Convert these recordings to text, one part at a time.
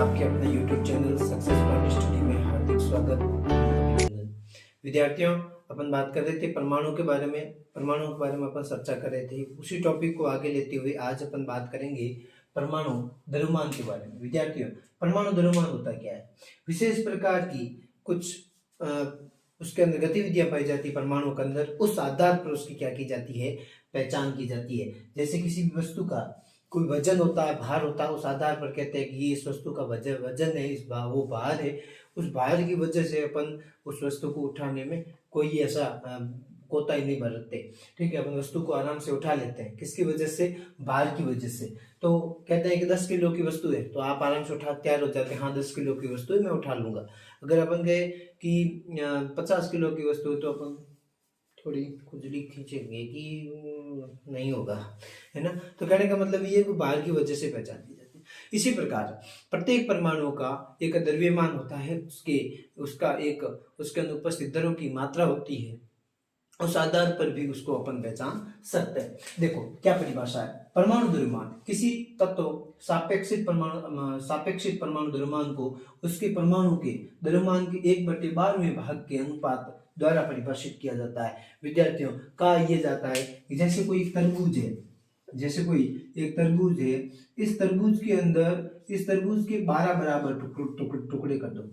आपके अपने YouTube channel success point study में हार्दिक स्वागत। विद्यार्थियों, अपन बात कर रहे थे परमाणु के बारे में। परमाणु के बारे में अपन चर्चा कर रहे थे। उसी टॉपिक को आगे लेते हुए आज अपन बात करेंगे परमाणु द्रव्यमान के बारे में। विद्यार्थियों, परमाणु द्रव्यमान होता क्या है? विशेष प्रकार की कुछ उसके अंदर गतिविधियां पाई जाती है परमाणु के अंदर, उस आधार पर उसकी क्या की जाती है, पहचान की जाती है। जैसे किसी भी वस्तु का कोई वजन होता है, भार होता है, उस आधार पर कहते हैं कि ये इस वस्तु का वजन है, वो भार है। उस भार की वजह से अपन उस वस्तु को उठाने में कोई ऐसा कोताही नहीं बरतते। ठीक है, अपन वस्तु को आराम से उठा लेते हैं। किसकी वजह से? भार की वजह से। तो कहते हैं कि 10 किलो की वस्तु है तो आप आराम से उठा तैयार हो जाते हैं, हाँ 10 किलो की वस्तु है मैं उठा लूंगा। अगर अपन कहे कि 50 किलो की वस्तु है तो अपन थोड़ी खुजली खींचेंगे कि नहीं होगा, है ना। तो कहने का मतलब ये है भार की वजह से पहचान दी जाती है। इसी प्रकार प्रत्येक परमाणु का एक द्रव्यमान होता है, उसके अंदर उपस्थित द्रव्यों की मात्रा होती है। उस आधार पर भी उसको अपन पहचान सकते हैं। देखो क्या परिभाषा है। परमाणु द्रव्यमान किसी तत्व सापेक्षिक परमाणु द्रव्यमान को उसके परमाणु के द्रव्यमान के 1/12वें भाग के अनुपात द्वारा परिभाषित किया जाता है। विद्यार्थियों, कहा यह जाता है कि जैसे कोई एक तरबूज है, इस तरबूज के अंदर इस तरबूज के 12 बराबर टुकड़े कर दो।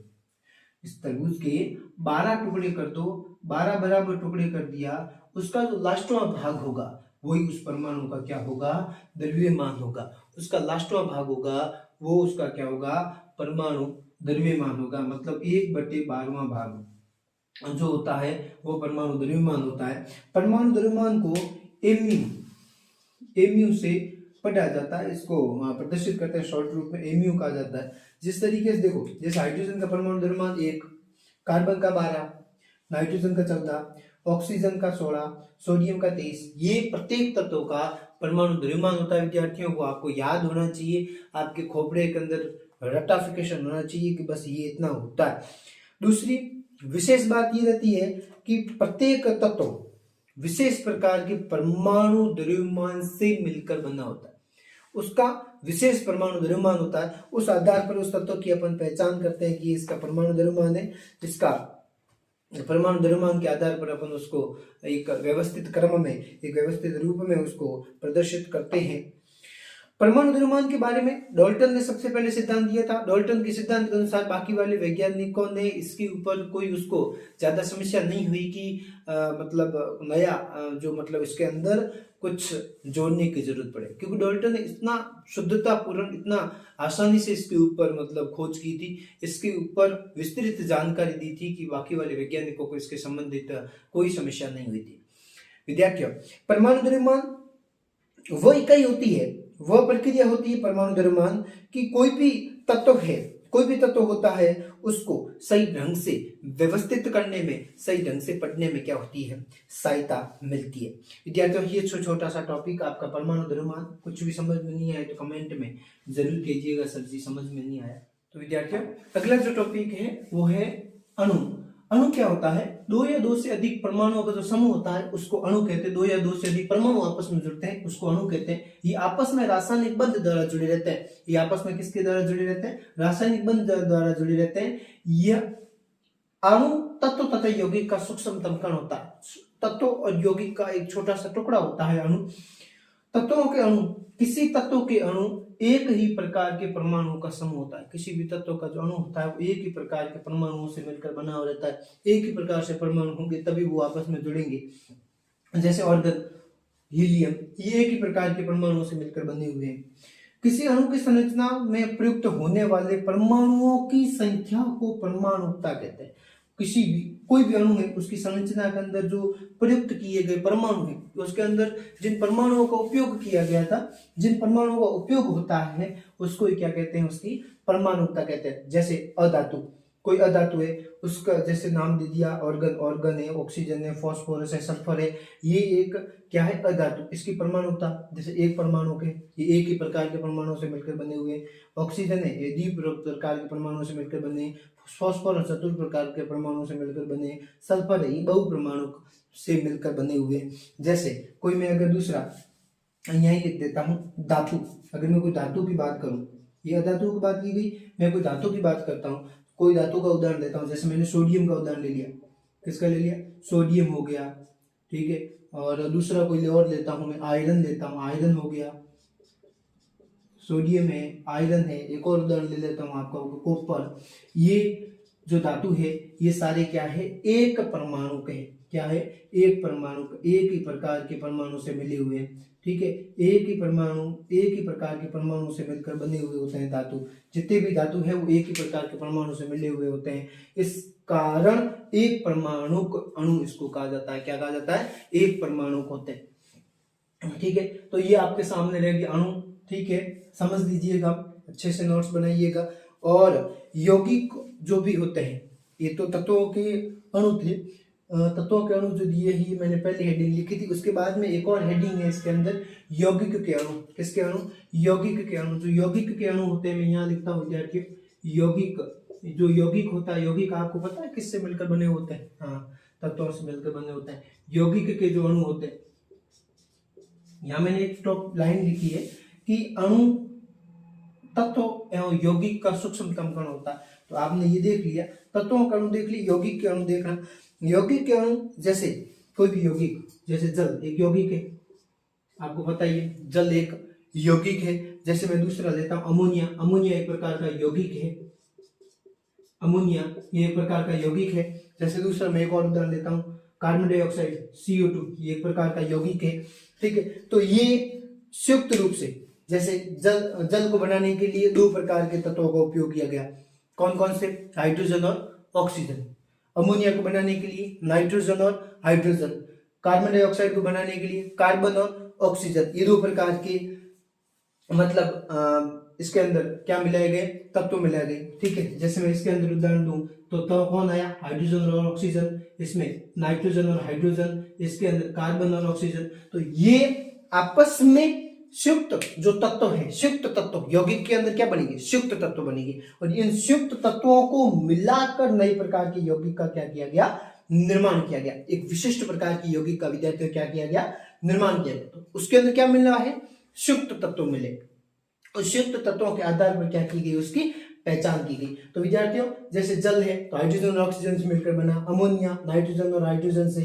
इस तरबूज के 12 टुकड़े कर दो, 12 बराबर टुकड़े कर दिया। उसका जो लास्टवां भाग होगा वही उस परमाणु का क्या होगा, द्रव्यमान होगा। उसका लास्टवां भाग होगा वो उसका क्या होगा, परमाणु द्रव्यमान होगा। मतलब 1/12वां भाग जो होता है वो परमाणु द्रव्यमान होता है। परमाणु द्रव्यमान को एमयू से पढ़ा जाता है, इसको प्रदर्शित करते हैं शॉर्ट रूप में एमयू कहा जाता है। जिस तरीके से देखो, जैसे हाइड्रोजन का परमाणु द्रव्यमान 1, कार्बन का 12, नाइट्रोजन का 14, ऑक्सीजन का 16, सोडियम का 23, ये प्रत्येक तत्व का परमाणु द्रव्यमान होता है। विद्यार्थियों को आपको याद होना चाहिए, आपके खोपड़े के अंदर रटाफिकेशन होना चाहिए कि बस ये इतना होता है। दूसरी विशेष बात ये रहती है कि प्रत्येक तत्व विशेष प्रकार के परमाणु द्रव्यमान से मिलकर बना होता है। उसका विशेष परमाणु द्रव्यमान होता है। उस आधार पर उस तत्व की अपन पहचान करते हैं कि इसका परमाणु द्रव्यमान है। इसका परमाणु द्रव्यमान के आधार पर अपन उसको एक व्यवस्थित क्रम में, एक व्यवस्थित रूप में उसको प्रदर्शित करते हैं। परमाणु द्रव्यमान के बारे में डाल्टन ने सबसे पहले सिद्धांत दिया था। डाल्टन के सिद्धांत के अनुसार बाकी वाले वैज्ञानिकों ने इसके ऊपर कोई उसको ज्यादा समस्या नहीं हुई कि मतलब नया जो मतलब इसके अंदर कुछ जोड़ने की जरूरत पड़े, क्योंकि डाल्टन ने इतना शुद्धतापूर्ण, इतना आसानी से इसके ऊपर मतलब खोज की थी, इसके ऊपर विस्तृत जानकारी दी थी कि बाकी वाले वैज्ञानिकों को इसके संबंधित कोई समस्या नहीं हुई थी। विद्यार्थियों, परमाणु द्रव्यमान वह इकाई होती है, वह प्रक्रिया होती है परमाणु द्रव्यमान की कोई भी तत्व होता है उसको सही ढंग से व्यवस्थित करने में, सही ढंग से पढ़ने में क्या होती है, सहायता मिलती है। विद्यार्थियों, ये छोटा सा टॉपिक आपका परमाणु द्रव्यमान। कुछ भी समझ में नहीं आया तो कमेंट में जरूर कीजिएगा सर जी समझ में नहीं आया। तो विद्यार्थियों, अगला जो टॉपिक है वो है अणु। अणु क्या होता है? 2 या 2 से अधिक परमाणुओं का जो समूह होता है उसको अणु कहते हैं। 2 या 2 से अधिक परमाणु आपस में जुड़ते हैं उसको अणु कहते हैं। ये आपस में रासायनिक बंध द्वारा जुड़े रहते हैं। ये आपस में किसके द्वारा जुड़े रहते हैं? रासायनिक बंध द्वारा जुड़े रहते हैं। यह अणु तत्व तथा यौगिक का सूक्ष्मतम कण होता है। तत्व और यौगिक का एक छोटा सा टुकड़ा होता है अणु। किसी तत्व के अणु एक ही प्रकार के परमाणुओं का समूह होता है। किसी भी तत्व का जो अणु होता है वो एक ही प्रकार के परमाणुओं से मिलकर बना हो रहता है। एक ही प्रकार से परमाणु होंगे तभी वो आपस में जुड़ेंगे। जैसे ऑर्गन, हीलियम, ये एक ही प्रकार के परमाणुओं से मिलकर बने हुए हैं। किसी अणु की संरचना में प्रयुक्त होने वाले परमाणुओं की संख्या को परमाणुकता कहते हैं। कोई भी अणु है उसकी संरचना के अंदर जो प्रयुक्त किए गए परमाणु है, उसके अंदर जिन परमाणुओं का उपयोग किया गया था, जिन परमाणुओं का उपयोग होता है उसको क्या कहते हैं, उसकी परमाणुकता कहते हैं। जैसे अधातु, कोई अधातु है उसका जैसे नाम दे दिया ऑर्गन है, ऑक्सीजन है, फास्फोरस है, सल्फर है, ये एक क्या है, अधातु। इसकी परमाणुकता जैसे एक परमाणु के, ये एक ही प्रकार के परमाणुओं से मिलकर बने हुए। ऑक्सीजन है ये द्वि प्रकार के परमाणुओं से मिलकर बने। फास्फोरस चतुर प्रकार के परमाणुओं से मिलकर बने। सल्फर है ये बहु परमाणु से मिलकर बने हुए। जैसे कोई मैं अगर दूसरा यही लिख देता हूं धातु, अगर मैं कोई धातु की बात करूं ये अधातु की बात की गई। मैं कोई धातु की बात करता हूँ, कोई धातु का उदाहरण देता हूँ, जैसे मैंने सोडियम का उदाहरण ले लिया। किसका ले लिया? सोडियम हो गया, ठीक है। और दूसरा कोई और लेता हूँ मैं, आयरन लेता हूँ, आयरन हो गया, सोडियम है, आयरन है। एक और उदाहरण ले लेता हूँ आपका, कॉपर। ये जो धातु है ये सारे क्या है? एक परमाणु के, क्या है? एक परमाणु, एक ही प्रकार के परमाणु से मिले हुए हैं, ठीक है। एक ही प्रकार के परमाणु से मिलकर बने हुए होते हैं धातु। जितने भी धातु है वो एक ही प्रकार के परमाणु से मिले हुए होते हैं। इस कारण एक परमाणु अणु इसको कहा जाता है। क्या कहा जाता है? एक परमाणु होते हैं, ठीक है। तो ये आपके सामने रहेगी अणु, ठीक है। समझ लीजिएगा, अच्छे से नोट्स बनाइएगा। और यौगिक जो भी होते हैं, ये तो तत्वों के अणु थे, तत्वों के अणु जो दिए ही मैंने पहले हेडिंग लिखी थी। उसके बाद में एक और हेडिंग है इसके अंदर, यौगिक के अणु। किसके अणु? यौगिक के अणु। जो यौगिक के अणु होते हैं, मैं यहाँ लिखता हूँ विद्यार्थियों, यौगिक। जो यौगिक होता है, यौगिक आपको पता है किससे मिलकर बने होते हैं? हाँ, तत्वों से मिलकर बने होते हैं। यौगिक के जो अणु होते हैं, यहाँ मैंने एक टॉप लाइन लिखी है कि अणु तत्व एवं यौगिक का सूक्ष्मतम कण होता है। तो आपने ये देख लिया, तत्वों का अणु देख लिया, यौगिक के अणु देखना। यौगिक के अणु जैसे कोई भी यौगिक, जैसे जल एक यौगिक है, आपको पता ही है, जल एक यौगिक है। जैसे मैं दूसरा लेता हूं अमोनिया। अमोनिया एक प्रकार का यौगिक है, अमोनिया ये एक प्रकार का यौगिक है। जैसे दूसरा मैं एक और उदाहरण लेता हूं, कार्बन डाइऑक्साइड CO2, ये एक प्रकार का यौगिक है, ठीक है। तो ये संयुक्त रूप से, जैसे जल को बनाने के लिए दो प्रकार के तत्वों का उपयोग किया गया। कौन कौन से? हाइड्रोजन और ऑक्सीजन। अमोनिया को बनाने के लिए नाइट्रोजन और हाइड्रोजन। कार्बन डाइऑक्साइड को बनाने के लिए कार्बन और ऑक्सीजन। ये दो प्रकार के, मतलब इसके अंदर क्या मिलाए गए? तत्व मिलाए गए, ठीक है। जैसे मैं इसके अंदर उदाहरण दूं तो कौन आया? हाइड्रोजन और ऑक्सीजन। इसमें नाइट्रोजन और हाइड्रोजन, इसके अंदर कार्बन और ऑक्सीजन। तो ये आपस में संयुक्त जो तत्व है, संयुक्त तत्व यौगिक के अंदर क्या बनेंगे? संयुक्त तत्व बनेंगे। और इन संयुक्त तत्वों को मिलाकर नए प्रकार के यौगिक का क्या किया गया? निर्माण किया गया। एक विशिष्ट प्रकार की यौगिक का विद्यार्थियों क्या किया गया? निर्माण किया गया। तो उसके अंदर क्या मिल रहा है? संयुक्त तत्व मिले। उस संयुक्त तत्वों के आधार पर क्या की गई? उसकी पहचान की गई। तो विद्यार्थियों, जैसे जल है तो हाइड्रोजन और ऑक्सीजन से मिलकर बना, अमोनिया नाइट्रोजन और हाइड्रोजन से,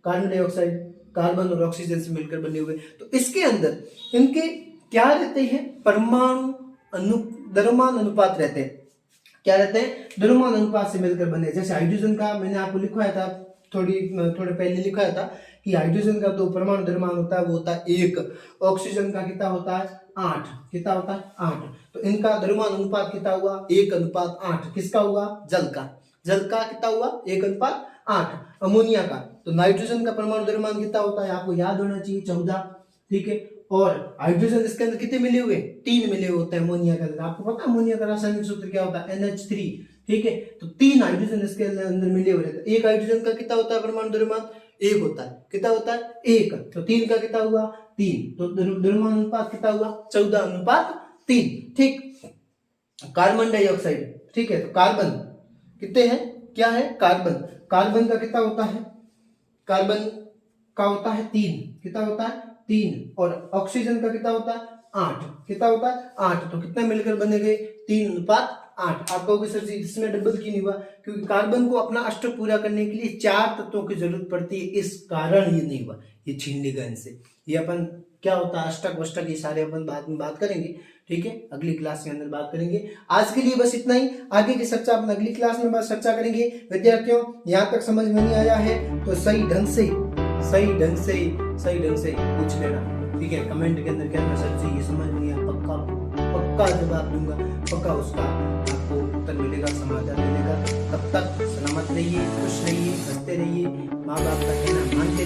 कार्बन डाइऑक्साइड कार्बन और ऑक्सीजन से मिलकर बने हुए। तो इसके अंदर इनके क्या रहते हैं? परमाणु द्रव्यमान अनुपात रहते हैं। क्या रहते हैं? द्रव्यमान अनुपात से मिलकर बने। जैसे हाइड्रोजन का मैंने आपको लिखवाया था, थोड़े पहले लिखाया था कि हाइड्रोजन का तो परमाणु द्रव्यमान होता है वो होता है 1। ऑक्सीजन का कितना होता है? 8। कितना होता है? 8। तो इनका द्रव्यमान अनुपात कितना हुआ? 1:8। किसका हुआ? जल का। जल का कितना हुआ? 1:8। अमोनिया का, तो नाइट्रोजन का परमाणु द्रव्यमान कितना होता है? आपको याद होना चाहिए, 14, ठीक है। और हाइड्रोजन इसके अंदर कितने मिले हुए? 3 मिले हुए होते हैं अमोनिया के अंदर। आपको पता है अमोनिया का रासायनिक सूत्र क्या होता है? NH3, ठीक है। तो 3 हाइड्रोजन इसके अंदर मिले हुए रहते हैं। एक हाइड्रोजन का कितना होता है परमाणु द्रव्यमान? 1 होता है। कितना होता है? 1। तो 3 का कितना हुआ? 3। तो द्रव्यमान अनुपात कितना हुआ? 14:3, ठीक। कार्बन डाइऑक्साइड, ठीक है। तो कार्बन कितने हैं? क्या है? कार्बन। कार्बन का कितना होता है? कार्बन का होता है 3। कितना होता है? 3। और ऑक्सीजन का कितना होता है? 8। कितना होता है? 8। तो कितना मिलकर बने गए? 3:8। आप कहोगे सर जी इसमें डबल क्यों नहीं हुआ? क्योंकि कार्बन को अपना अष्टक पूरा करने के लिए 4 तत्वों की जरूरत पड़ती है, इस कारण ये नहीं हुआ। ये छीन लेगा इनसे। ये अपन क्या होता है अष्टक वष्टक ये सारे अपन बाद में बात करेंगे, ठीक है। अगली क्लास के अंदर बात करेंगे। आज के लिए बस इतना ही। आगे की चर्चा अपन अगली क्लास में बस चर्चा करेंगे। विद्यार्थियों, यहाँ तक समझ में नहीं आया है तो सही ढंग से पूछ लेना, ठीक है। कमेंट के अंदर कहना सर जी ये समझ नहीं आया, पक्का जवाब दूंगा, पक्का उसका आपको उत्तर मिलेगा, समाधान मिलेगा। तब तक सलामत रहिए, खुश रहिए, हंसते रहिए, माँ बाप का कहना मानते